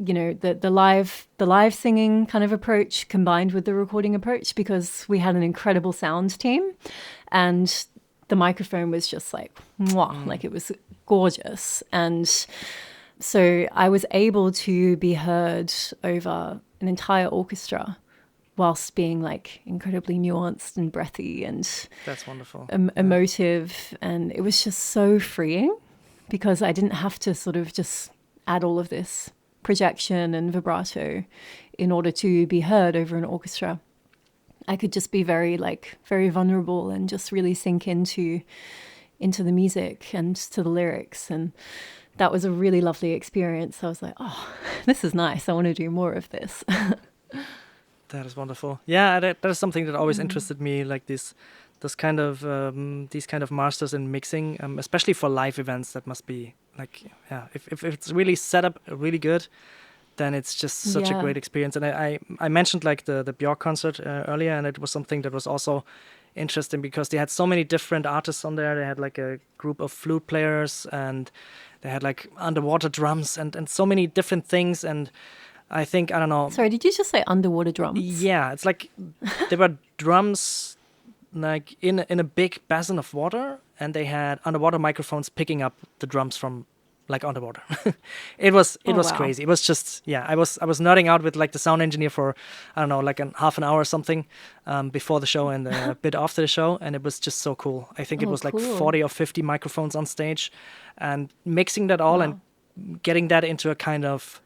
you know, the live singing kind of approach combined with the recording approach, because we had an incredible sound team and the microphone was just like, mwah, like it was gorgeous. And so I was able to be heard over an entire orchestra whilst being like incredibly nuanced and breathy and that's wonderful, emotive. And it was just so freeing because I didn't have to sort of just add all of this projection and vibrato in order to be heard over an orchestra. I could just be very vulnerable and just really sink into the music and to the lyrics. And that was a really lovely experience. I was like, oh, this is nice. I want to do more of this. That is wonderful. Yeah, that is something that always interested me, like these kind of masters in mixing, especially for live events. That must be like, yeah, if it's really set up really good, then it's just such a great experience. And I mentioned like the Björk concert earlier, and it was something that was also interesting because they had so many different artists on there. They had like a group of flute players and they had like underwater drums and so many different things. And I think, I don't know. Sorry, did you just say underwater drums? Yeah, it's like there were drums like in a big basin of water, and they had underwater microphones picking up the drums from like underwater. It was wow. crazy. It was just, yeah, I was nerding out with like the sound engineer for, I don't know, like half an hour or something before the show and a bit after the show, and it was just so cool. I think it was like 40 or 50 microphones on stage, and mixing that all and getting that into a kind of,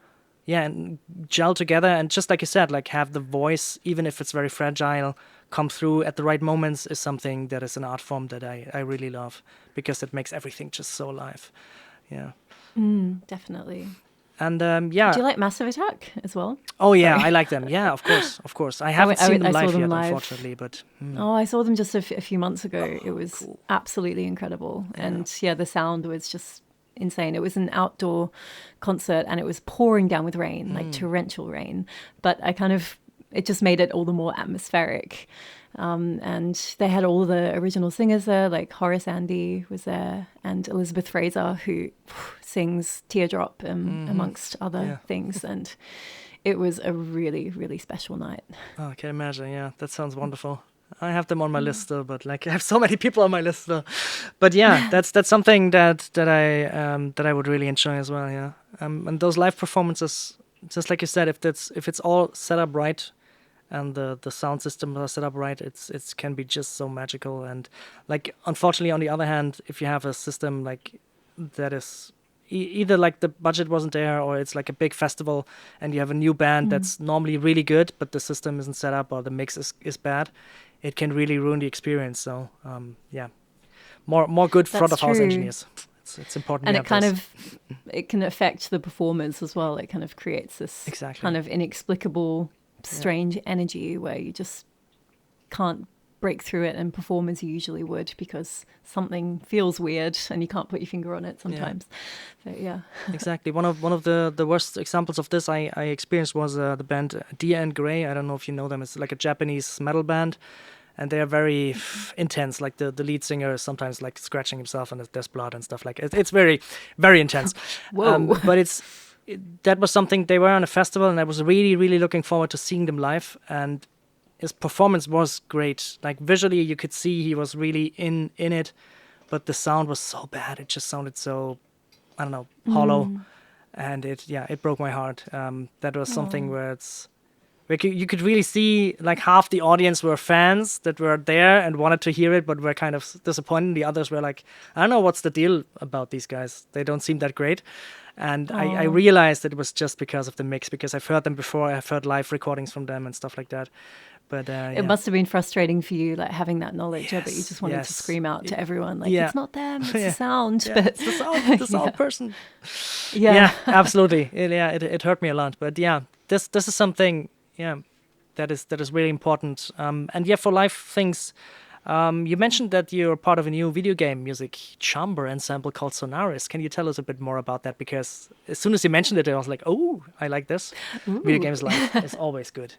and gel together, and just like you said, like have the voice, even if it's very fragile, come through at the right moments is something that is an art form that I really love, because it makes everything just so live. Yeah. Definitely. And Do you like Massive Attack as well? oh yeah, Sorry. I like them. Yeah, of course. I haven't seen them I saw live them yet, live. unfortunately, but Oh, I saw them just a few months ago. It was absolutely incredible. And yeah, the sound was just insane. It was an outdoor concert and it was pouring down with rain, like torrential rain. But it just made it all the more atmospheric. And they had all the original singers there, like Horace Andy was there and Elizabeth Fraser, who sings Teardrop amongst other things. And it was a really, really special night. oh, I can imagine. Yeah, that sounds wonderful. I have them on my list still, but like I have so many people on my list still. But yeah, that's something that I would really enjoy as well. Yeah, and those live performances, just like you said, if it's all set up right, and the sound systems are set up right, it can be just so magical. And like unfortunately, on the other hand, if you have a system like that is either like the budget wasn't there or it's like a big festival and you have a new band that's normally really good but the system isn't set up or the mix is bad, it can really ruin the experience. So yeah, more good front of house engineers. It's important. And it can affect the performance as well. It kind of creates this kind of inexplicable strange energy where you just can't break through it and perform as you usually would because something feels weird and you can't put your finger on it sometimes. So yeah. Exactly. One of the worst examples of this I experienced was the band Dia and Grey. I don't know if you know them. It's like a Japanese metal band, and they are very intense. Like the lead singer is sometimes like scratching himself and there's blood and stuff like it. It's very, very intense. Whoa. But that was something. They were on a festival and I was really, really looking forward to seeing them live, and his performance was great. Like visually you could see he was really in it, but the sound was so bad. It just sounded so, I don't know, hollow. And it broke my heart. That was something where you could really see like half the audience were fans that were there and wanted to hear it, but were kind of disappointed. The others were like, I don't know what's the deal about these guys. They don't seem that great. And I realized that it was just because of the mix, because I've heard them before. I've heard live recordings from them and stuff like that. But it must have been frustrating for you, like having that knowledge, but you just wanted to scream out to everyone, like it's not them, it's the sound. But it's the sound person. Yeah, absolutely. It hurt me a lot. But yeah, this is something that is really important. And yeah, for live things, you mentioned that you're part of a new video game music chamber ensemble called Sonaris. Can you tell us a bit more about that? Because as soon as you mentioned it, I was like, oh, I like this. Ooh. Video games live is always good.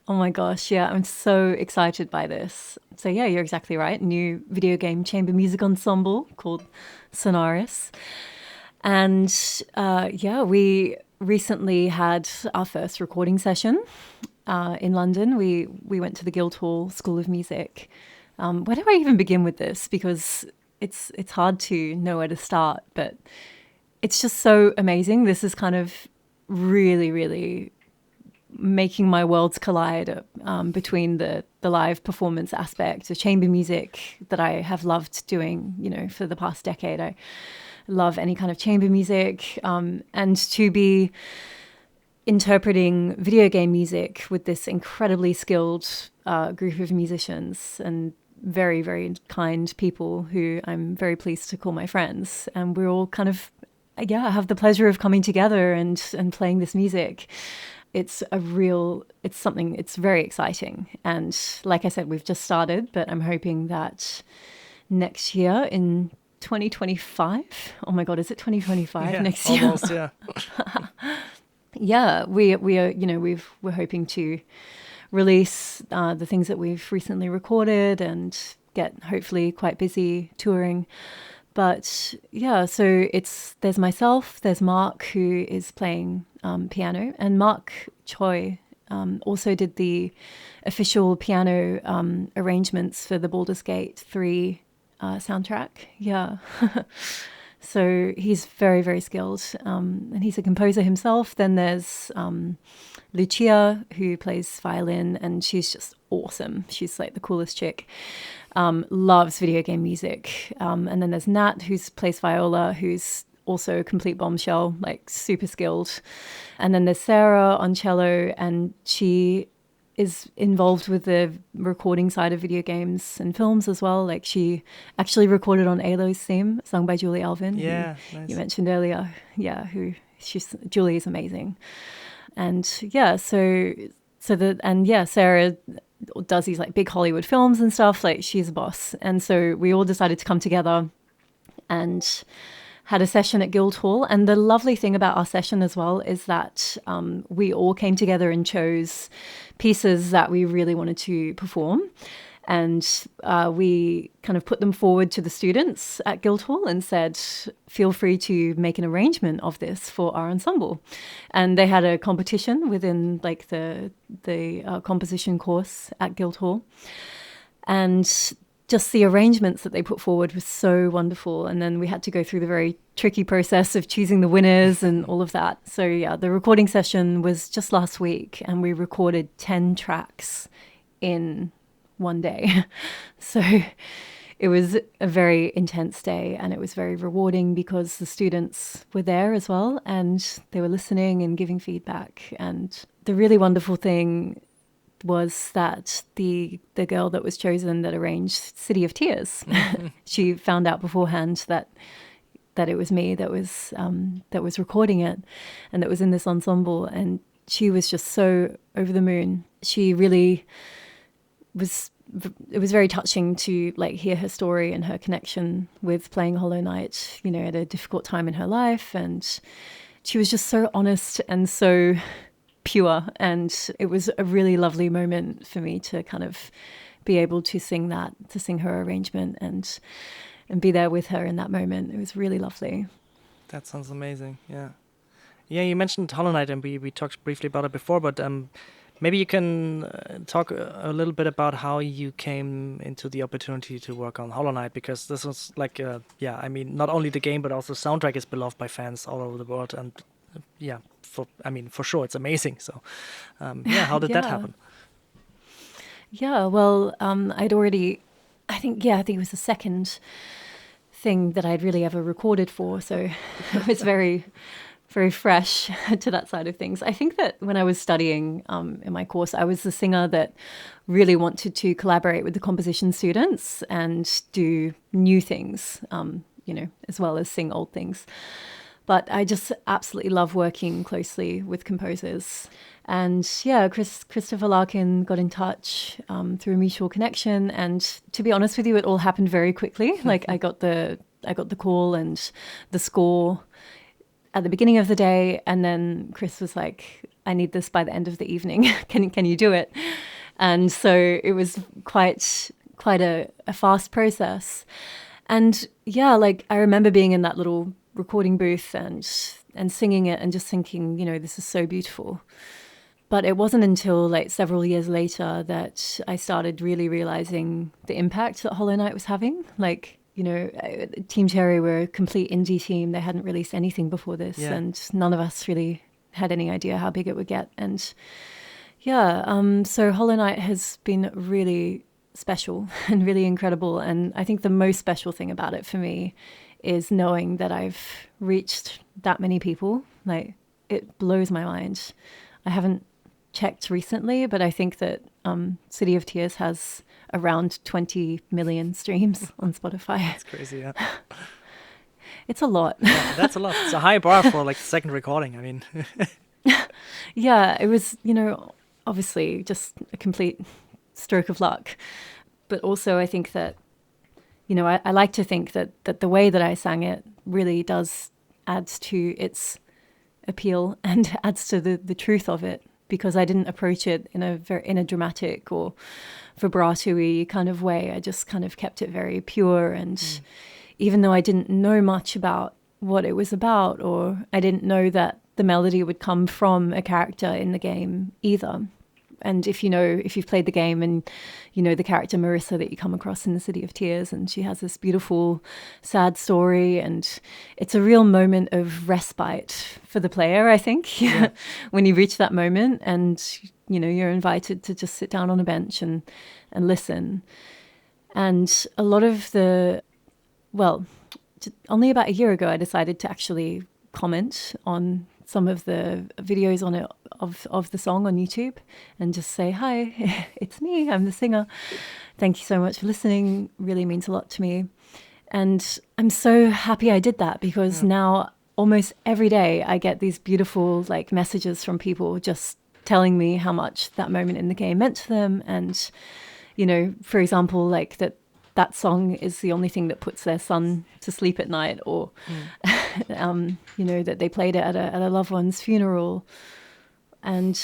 Oh my gosh, yeah, I'm so excited by this. So yeah, you're exactly right. New video game chamber music ensemble called Sonaris. And we recently had our first recording session in London. We went to the Guildhall School of Music. Where do I even begin with this? Because it's hard to know where to start, but it's just so amazing. This is kind of really, really making my worlds collide between the live performance aspect of chamber music that I have loved doing, for the past decade. I love any kind of chamber music, and to be interpreting video game music with this incredibly skilled group of musicians and very, very kind people who I'm very pleased to call my friends. And we're all kind of, have the pleasure of coming together and playing this music. It's very exciting. And like I said, we've just started, but I'm hoping that next year in 2025, oh my God, is it 2025 next year? Almost, yeah. Yeah, we are, we're hoping to release the things that we've recently recorded and get hopefully quite busy touring. But yeah, so there's myself, there's Mark, who is playing piano, and Mark Choi also did the official piano arrangements for the Baldur's Gate 3 soundtrack. Yeah. So he's very, very skilled, and he's a composer himself. Then there's Lucia, who plays violin, and she's just awesome. She's like the coolest chick. Loves video game music. And then there's Nat, who plays viola, who's also a complete bombshell, like super skilled. And then there's Sarah on cello, and she is involved with the recording side of video games and films as well. Like she actually recorded on Alo's theme, sung by Julie Alvin, nice. You mentioned earlier. Yeah, who Julie is amazing. And yeah, Sarah does these like big Hollywood films and stuff. Like, she's a boss. And so we all decided to come together and had a session at Guildhall. And the lovely thing about our session as well is that we all came together and chose pieces that we really wanted to perform. And we kind of put them forward to the students at Guildhall and said, feel free to make an arrangement of this for our ensemble. And they had a competition within like the composition course at Guildhall. And just the arrangements that they put forward was so wonderful. And then we had to go through the very tricky process of choosing the winners and all of that. So yeah, the recording session was just last week, and we recorded 10 tracks in one day. So it was a very intense day, and it was very rewarding because the students were there as well, and they were listening and giving feedback. And the really wonderful thing was that the girl that was chosen that arranged City of Tears, she found out beforehand that it was me that was recording it, and that was in this ensemble, and she was just so over the moon. She really was. It was very touching to like hear her story and her connection with playing Hollow Knight, you know, at a difficult time in her life, and she was just so honest and so pure, and it was a really lovely moment for me to kind of be able to sing her arrangement and be there with her in that moment. It was really lovely. That sounds amazing. Yeah, you mentioned Hollow Knight, and we talked briefly about it before, but maybe you can talk a little bit about how you came into the opportunity to work on Hollow Knight, because this was like I mean, not only the game but also the soundtrack is beloved by fans all over the world, and for sure it's amazing. So how did that happen? Yeah, well, I think it was the second thing that I'd really ever recorded for, so it was very, very fresh to that side of things. I think that when I was studying in my course, I was the singer that really wanted to collaborate with the composition students and do new things, as well as sing old things. But I just absolutely love working closely with composers. And yeah, Christopher Larkin got in touch through a mutual connection. And to be honest with you, it all happened very quickly. Like I got the call and the score at the beginning of the day. And then Chris was like, I need this by the end of the evening. Can you do it? And so it was quite a fast process. And yeah, like I remember being in that little recording booth and singing it and just thinking, this is so beautiful. But it wasn't until like several years later that I started really realizing the impact that Hollow Knight was having. Like, Team Cherry were a complete indie team. They hadn't released anything before this, and none of us really had any idea how big it would get. And so Hollow Knight has been really special and really incredible. And I think the most special thing about it for me is knowing that I've reached that many people. Like, it blows my mind. I haven't checked recently, but I think that City of Tears has around 20 million streams on Spotify. That's crazy, yeah. It's a lot. Yeah, that's a lot. It's a high bar for like the second recording. I mean, yeah, it was, obviously just a complete stroke of luck. But also I think that, I like to think that the way that I sang it really does adds to its appeal and adds to the truth of it, because I didn't approach it in a dramatic or vibrato-y kind of way. I just kind of kept it very pure. And even though I didn't know much about what it was about, or I didn't know that the melody would come from a character in the game either. And if you've played the game and the character Marissa that you come across in the City of Tears, and she has this beautiful, sad story, and it's a real moment of respite for the player, I think, when you reach that moment and, you're invited to just sit down on a bench and listen. And a lot of only about a year ago, I decided to actually comment on some of the videos on it of the song on YouTube and just say, hi, it's me, I'm the singer. Thank you so much for listening. Really means a lot to me. And I'm so happy I did that, because now almost every day I get these beautiful like messages from people just telling me how much that moment in the game meant to them. And, you know, for example, like that song is the only thing that puts their son to sleep at night, or, you know, that they played it at a loved one's funeral. And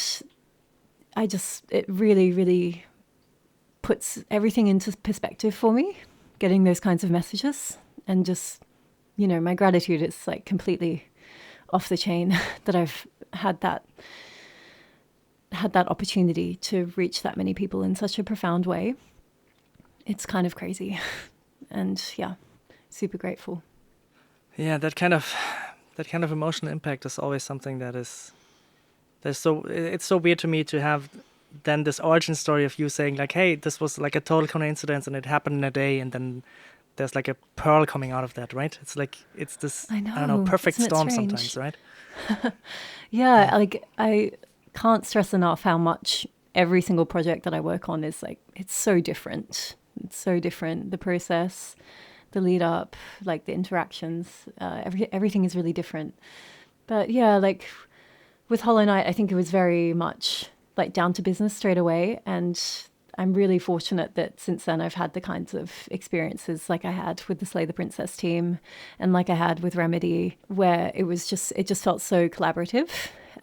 it really, really puts everything into perspective for me, getting those kinds of messages. And just, you know, my gratitude is like completely off the chain that I've had that opportunity to reach that many people in such a profound way. It's kind of crazy. And yeah, super grateful. Yeah, that kind of emotional impact is always something it's so weird to me to have then this origin story of you saying like, hey, this was like a total coincidence and it happened in a day, and then there's like a pearl coming out of that, right? It's like, it's this, I don't know, perfect storm sometimes, right? Yeah, like I can't stress enough how much every single project that I work on is like, it's so different. It's so different. The process, the lead up, like the interactions, everything is really different. But yeah, like with Hollow Knight, I think it was very much like down to business straight away. And I'm really fortunate that since then I've had the kinds of experiences like I had with the Slay the Princess team and like I had with Remedy, where it just felt so collaborative,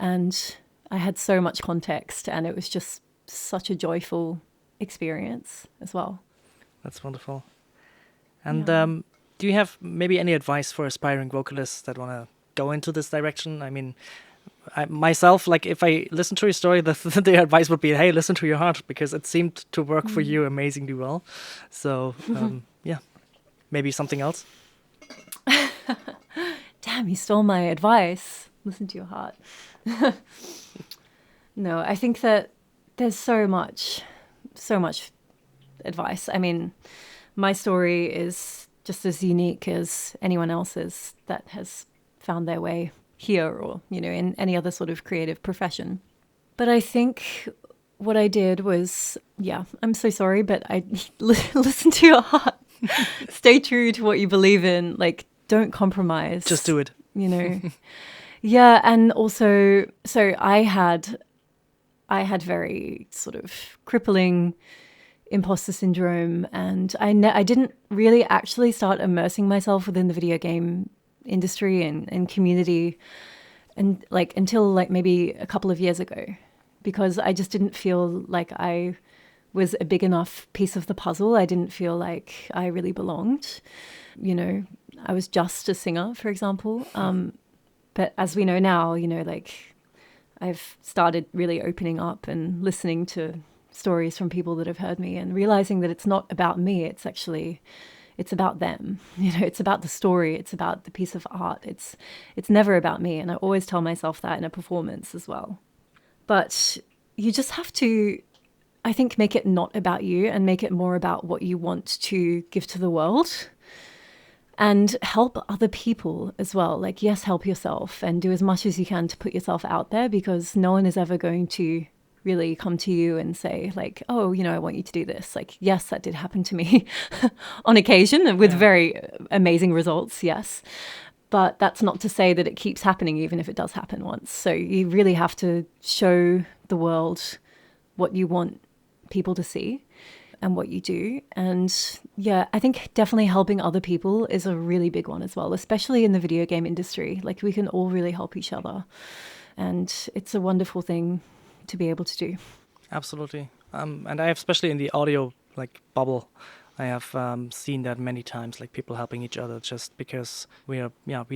and I had so much context, and it was just such a joyful experience as well. That's wonderful. And do you have maybe any advice for aspiring vocalists that want to go into this direction? I mean, myself, like if I listen to your story, the advice would be, hey, listen to your heart, because it seemed to work for you amazingly well. So yeah, maybe something else. Damn, you stole my advice. Listen to your heart. No, I think that there's so much advice. I mean, my story is just as unique as anyone else's that has found their way here, or, you know, in any other sort of creative profession. But I think what I did was, yeah, I'm so sorry, but I listen to your heart. Stay true to what you believe in. Like, don't compromise. Just do it. You know. Yeah, and also, so I had very sort of crippling imposter syndrome, and I didn't really actually start immersing myself within the video game industry and community, and like until like maybe a couple of years ago, because I just didn't feel like I was a big enough piece of the puzzle. I didn't feel like I really belonged. You know, I was just a singer, for example. But as we know now, you know, like I've started really opening up and listening to stories from people that have heard me, and realizing that it's not about me. It's about them. You know, it's about the story. It's about the piece of art. It's never about me. And I always tell myself that in a performance as well. But you just have to, I think, make it not about you and make it more about what you want to give to the world, and help other people as well. Like, yes, help yourself and do as much as you can to put yourself out there, because no one is ever going to really come to you and say like, oh, you know, I want you to do this. Like, yes, that did happen to me on occasion, and with very amazing results, yes. But that's not to say that it keeps happening, even if it does happen once. So you really have to show the world what you want people to see and what you do. And yeah, I think definitely helping other people is a really big one as well, especially in the video game industry. Like, we can all really help each other, and it's a wonderful thing to be able to do. Absolutely. And I have, especially in the audio like bubble, I have seen that many times, like people helping each other just because we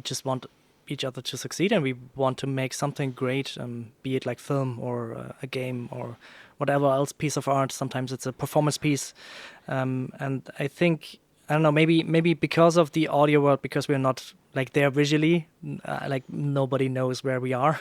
just want each other to succeed, and we want to make something great, be it like film or a game or whatever else piece of art. Sometimes it's a performance piece. And I think, I don't know, maybe because of the audio world, because we're not like there visually, like nobody knows where we are.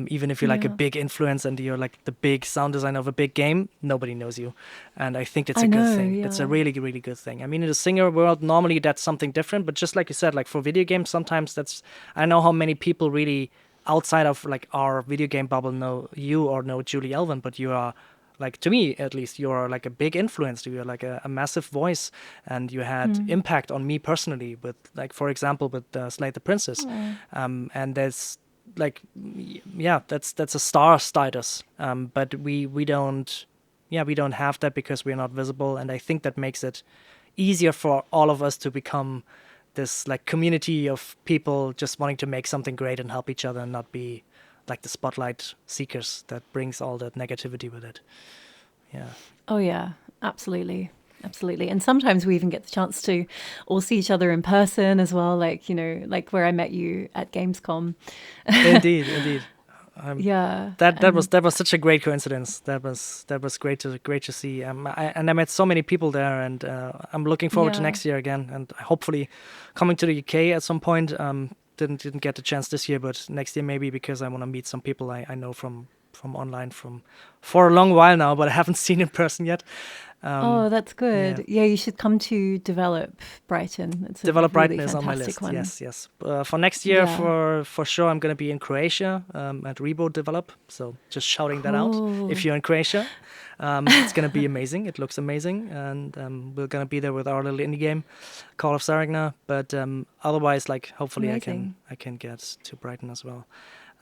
Even if you're like a big influence and you're like the big sound designer of a big game, nobody knows you. And I think it's a good thing. Yeah. It's a really, really good thing. I mean, in the singer world, normally that's something different. But just like you said, like for video games, sometimes I know how many people really outside of like our video game bubble know you or know Julie Elvin, but you are like to me at least, you're like a big influence. You're like a massive voice, and you had impact on me personally with, like, for example, with Slay the Princess. And there's like, yeah, that's a star status. But we don't, yeah, we don't have that because we're not visible. And I think that makes it easier for all of us to become this like community of people just wanting to make something great and help each other and not be like the spotlight seekers that brings all that negativity with it. Yeah. Oh yeah, absolutely. Absolutely. And sometimes we even get the chance to all see each other in person as well. Like, you know, like where I met you at Gamescom. Indeed. Yeah. That was such a great coincidence. That was great to see. I met so many people there, and I'm looking forward to next year again, and hopefully coming to the UK at some point. Didn't get the chance this year, but next year maybe, because I want to meet some people I know from online for a long while now, but I haven't seen in person yet. Oh, that's good. Yeah, you should come to Develop Brighton. It's Develop really Brighton is on my list. one. Yes. For next year, for sure, I'm going to be in Croatia at Reboot Develop. So just shouting that out. If you're in Croatia, it's going to be amazing. It looks amazing, and we're going to be there with our little indie game, Call of Saragna. But otherwise, like, hopefully, Amazing. I can get to Brighton as well.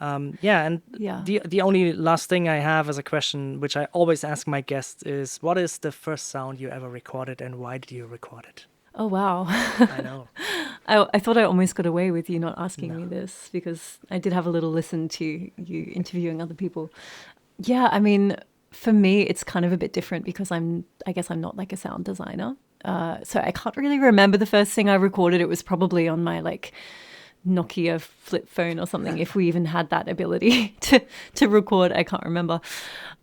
The only last thing I have as a question, which I always ask my guests, is what is the first sound you ever recorded, and why did you record it? Oh, wow. I know. I thought I almost got away with you not asking me this, because I did have a little listen to you interviewing other people. Yeah, I mean, for me, it's kind of a bit different because I guess I'm not like a sound designer. So I can't really remember the first thing I recorded. It was probably on my like Nokia flip phone or something, if we even had that ability to record. I can't remember.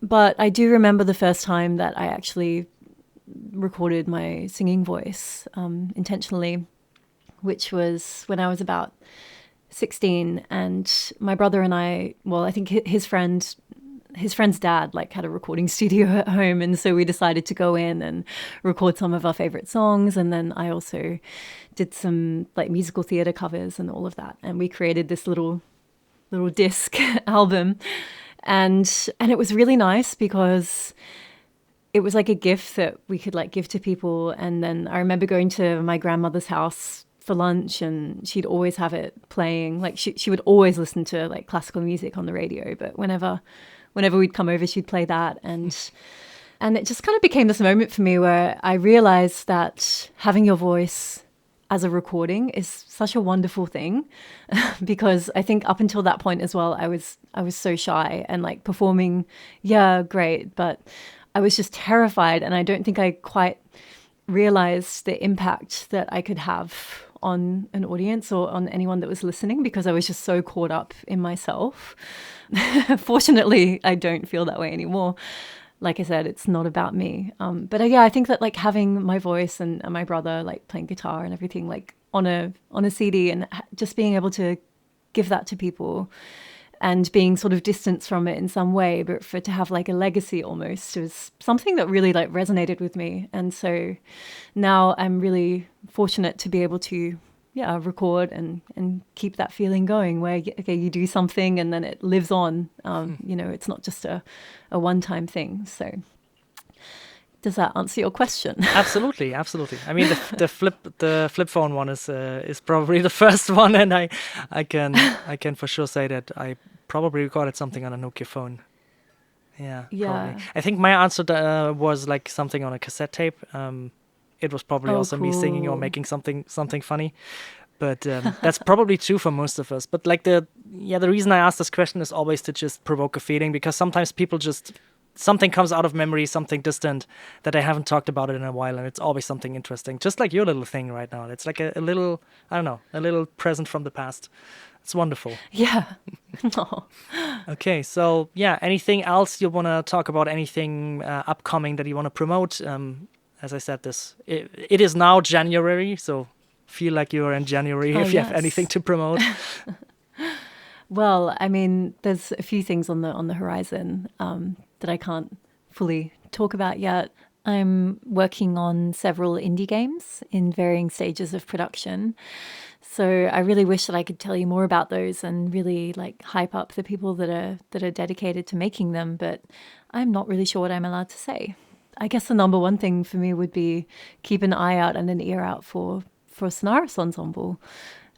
But I do remember the first time that I actually recorded my singing voice intentionally, which was when I was about 16, and my brother and I think his friend's dad like had a recording studio at home, and so we decided to go in and record some of our favorite songs. And then I also did some like musical theater covers and all of that, and we created this little disc album, and it was really nice because it was like a gift that we could like give to people. And then I remember going to my grandmother's house for lunch, and she'd always have it playing. Like she would always listen to like classical music on the radio, but whenever we'd come over, she'd play that. And it just kind of became this moment for me where I realized that having your voice as a recording is such a wonderful thing, because I think up until that point as well, I was so shy, and like performing, yeah, great, but I was just terrified, and I don't think I quite realized the impact that I could have on an audience or on anyone that was listening, because I was just so caught up in myself. Fortunately, I don't feel that way anymore. Like I said, it's not about me. But yeah, I think that like having my voice and my brother like playing guitar and everything like on a CD, and just being able to give that to people and being sort of distanced from it in some way, but for it to have like a legacy almost, was something that really like resonated with me. And so now I'm really fortunate to be able to record and keep that feeling going, where okay, you do something and then it lives on. You know, it's not just a one-time thing. So does that answer your question? Absolutely. I mean, the flip phone one is probably the first one, and I can for sure say that I probably recorded something on a Nokia phone. Yeah. Probably. I think my answer was like something on a cassette tape. It was probably also me singing or making something funny, but that's probably true for most of us. But like the reason I ask this question is always to just provoke a feeling, because sometimes people just, something comes out of memory, something distant that I haven't talked about it in a while, and it's always something interesting. Just like your little thing right now. It's like a little, I don't know, a little present from the past. It's wonderful. Yeah. Okay, so anything else you want to talk about? Anything upcoming that you want to promote? As I said, it is now January, so feel like you're in January if you have anything to promote. Well, I mean, there's a few things on the horizon that I can't fully talk about yet. I'm working on several indie games in varying stages of production. So I really wish that I could tell you more about those and really like hype up the people that are dedicated to making them, but I'm not really sure what I'm allowed to say. I guess the number one thing for me would be keep an eye out and an ear out for Sonaris Ensemble.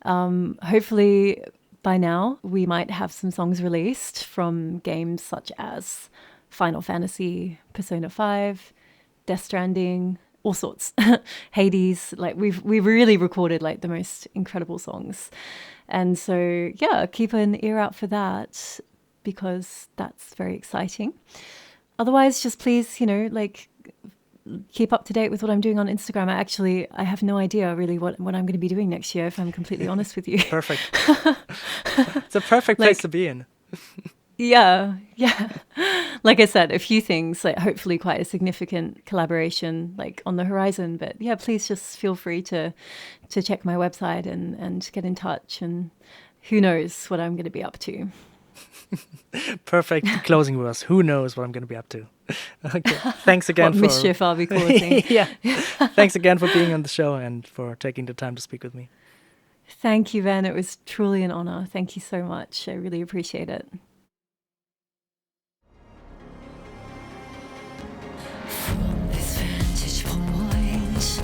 Hopefully by now we might have some songs released from games such as Final Fantasy, Persona 5, Death Stranding, all sorts. Hades, like we've really recorded like the most incredible songs. And so yeah, keep an ear out for that because that's very exciting. Otherwise, just please, like keep up to date with what I'm doing on Instagram. I have no idea really what I'm going to be doing next year, if I'm completely honest with you. Perfect. It's a perfect place to be in. Yeah. Like I said, a few things, like hopefully quite a significant collaboration like on the horizon. But yeah, please just feel free to check my website and get in touch. And who knows what I'm going to be up to. Perfect closing words. Who knows what I'm going to be up to? Okay. Thanks again what mischief I'll be causing. Yeah. Thanks again for being on the show and for taking the time to speak with me. Thank you, Ben. It was truly an honor. Thank you so much. I really appreciate it. From this vantage point,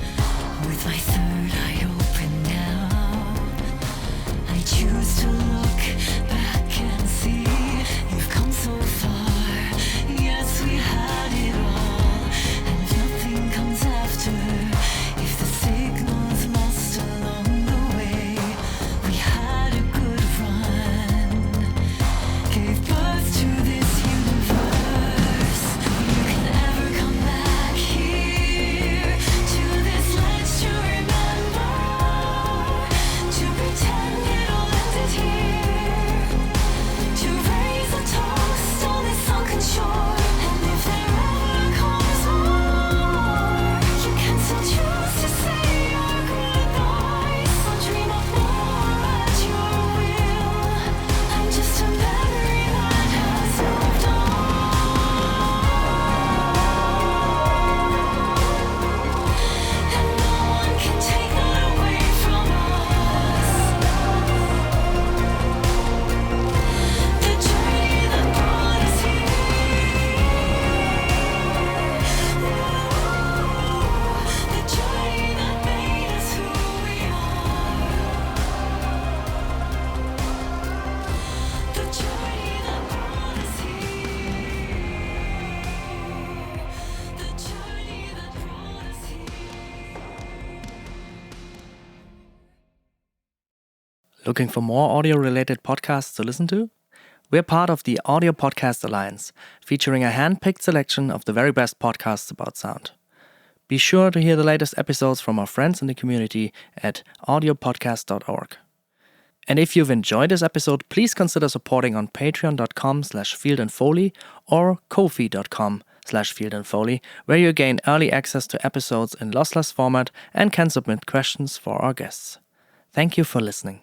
with my third eye open now, I choose to look back and see you've come so far. Yes, we had it all, and if nothing comes after, if the signal's lost along the way, we had a good run, gave birth to this universe. You can never come back here to this ledge to remember, to pretend it all ended here, to raise a toast on this sunken shore. And if there ever comes more, you can still choose to say your goodbyes. So dream of more at your will. I'm just a memory that has moved on, and no one can take that away from us. The journey that brought us here, the journey that made us who we are, the journey that brought us here, the journey that brought us here. Looking for more audio-related podcasts to listen to? We're part of the Audio Podcast Alliance, featuring a hand-picked selection of the very best podcasts about sound. Be sure to hear the latest episodes from our friends in the community at audiopodcast.org. And if you've enjoyed this episode, please consider supporting on patreon.com/fieldandfoley or ko-fi.com/fieldandfoley, where you gain early access to episodes in lossless format and can submit questions for our guests. Thank you for listening.